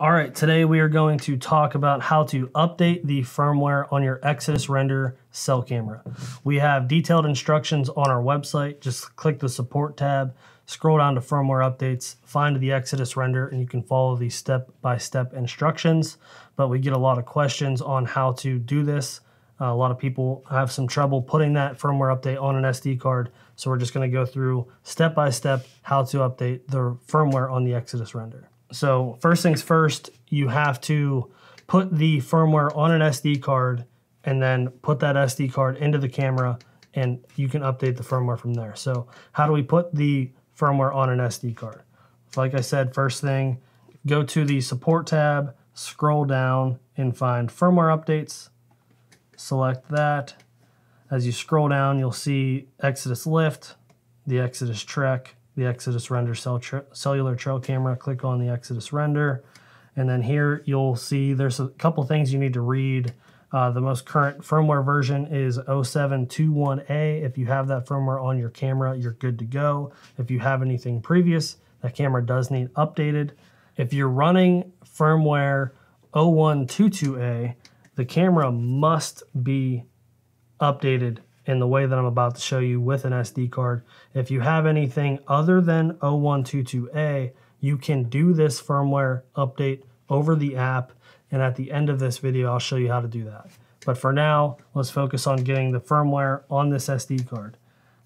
All right, today we are going to talk about how to update the firmware on your Exodus Render cell camera. We have detailed instructions on our website. Just click the support tab, scroll down to firmware updates, find the Exodus Render, and you can follow the step-by-step instructions. But we get a lot of questions on how to do this. A lot of people have some trouble putting that firmware update on an SD card. So we're just gonna go through step-by-step how to update the firmware on the Exodus Render. So first things first, you have to put the firmware on an SD card and then put that SD card into the camera and you can update the firmware from there. So how do we put the firmware on an SD card? Like I said, first thing, go to the support tab, scroll down and find firmware updates, select that. As you scroll down, you'll see Exodus Lift, the Exodus Trek, the Exodus Render cellular trail camera. Click on the Exodus Render. And then here you'll see there's a couple things you need to read. The most current firmware version is 0721A. If you have that firmware on your camera, you're good to go. If you have anything previous, that camera does need updated. If you're running firmware 0122A, the camera must be updated in the way that I'm about to show you with an SD card. If you have anything other than 0122A, you can do this firmware update over the app, and at the end of this video, I'll show you how to do that. But for now, let's focus on getting the firmware on this SD card.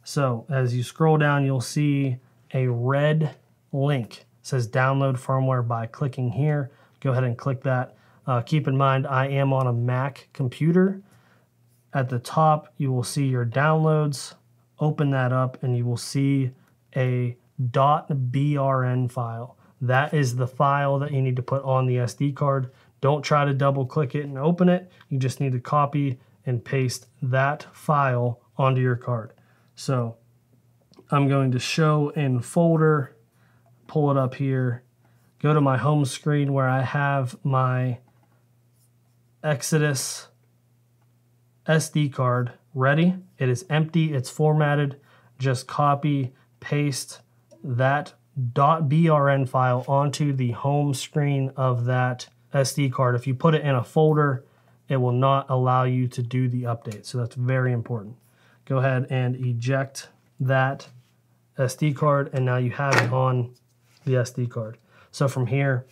So as you scroll down, you'll see a red link. It says download firmware by clicking here. Go ahead and click that. Keep in mind, I am on a Mac computer. At the top, you will see your downloads. Open that up and you will see a .brn file. That is the file that you need to put on the SD card. Don't try to double click it and open it. You just need to copy and paste that file onto your card. So I'm going to show in folder, pull it up here, go to my home screen where I have my Exodus SD card ready. It is empty, it's formatted. Just copy, paste that .brn file onto the home screen of that SD card. If you put it in a folder, it will not allow you to do the update. So that's very important. Go ahead and eject that SD card, and now you have it on the SD card. So from here,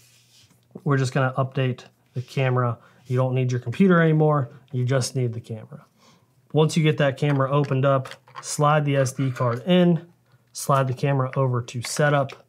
we're just gonna update the camera. You don't need your computer anymore, you just need the camera. Once you get that camera opened up, slide the SD card in, slide the camera over to setup.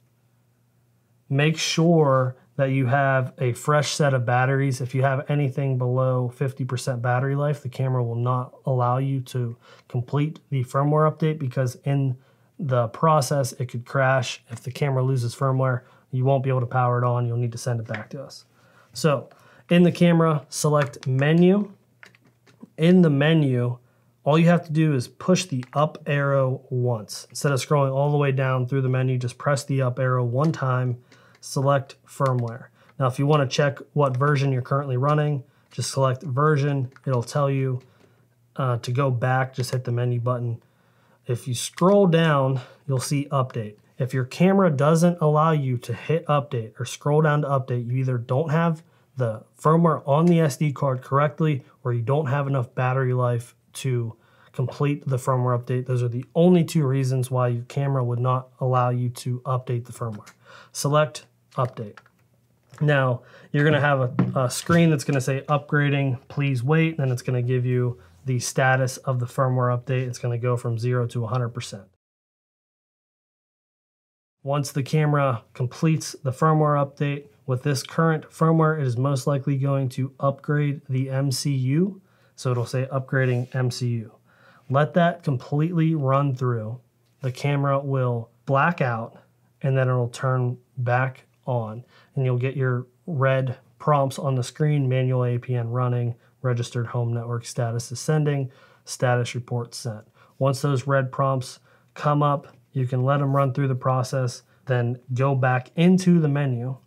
Make sure that you have a fresh set of batteries. If you have anything below 50% battery life, the camera will not allow you to complete the firmware update because in the process, it could crash. If the camera loses firmware, you won't be able to power it on. You'll need to send it back to us. So in the camera, select menu. In the menu, all you have to do is push the up arrow once. Instead of scrolling all the way down through the menu, just press the up arrow one time, select firmware. Now, if you want to check what version you're currently running, just select version. It'll tell you to go back, just hit the menu button. If you scroll down, you'll see update. If your camera doesn't allow you to hit update or scroll down to update, you either don't have the firmware on the SD card correctly or you don't have enough battery life to complete the firmware update. Those are the only two reasons why your camera would not allow you to update the firmware. Select update. Now you're going to have a screen that's going to say upgrading, please wait, and then it's going to give you the status of the firmware update. It's going to go from 0 to 100%. Once the camera completes the firmware update, with this current firmware, it is most likely going to upgrade the MCU. So it'll say upgrading MCU. Let that completely run through. The camera will black out and then it'll turn back on. And you'll get your red prompts on the screen, manual APN running, registered home network status ascending, status report sent. Once those red prompts come up, you can let them run through the process, then go back into the menu,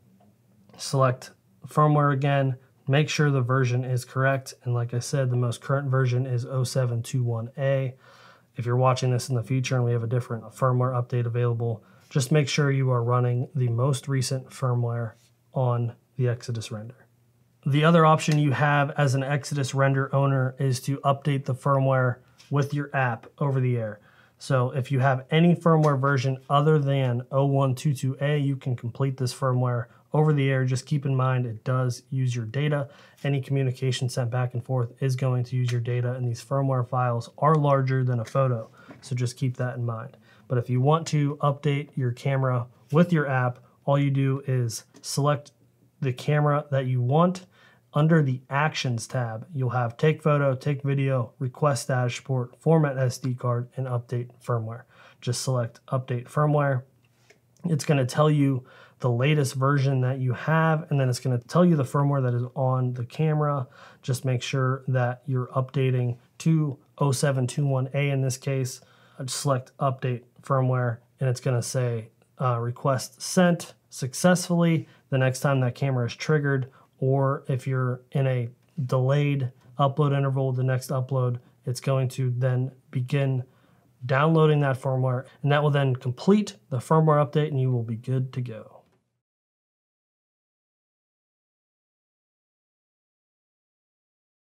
select firmware again, make sure the version is correct. And like I said, the most current version is 0721A. If you're watching this in the future and we have a different firmware update available, just make sure you are running the most recent firmware on the Exodus render. The other option you have as an Exodus render owner is to update the firmware with your app over the air. So if you have any firmware version other than 0122A, you can complete this firmware over the air. Just keep in mind it does use your data. Any communication sent back and forth is going to use your data, and these firmware files are larger than a photo. So just keep that in mind. But if you want to update your camera with your app, all you do is select the camera that you want. Under the Actions tab, you'll have Take Photo, Take Video, Request Status Report, Format SD card, and Update Firmware. Just select Update Firmware. It's going to tell you the latest version that you have, and then it's going to tell you the firmware that is on the camera. Just make sure that you're updating to 0721A in this case. Just select Update Firmware, and it's going to say Request Sent successfully the next time that camera is triggered. Or if you're in a delayed upload interval, the next upload, it's going to then begin downloading that firmware, and that will then complete the firmware update, and you will be good to go.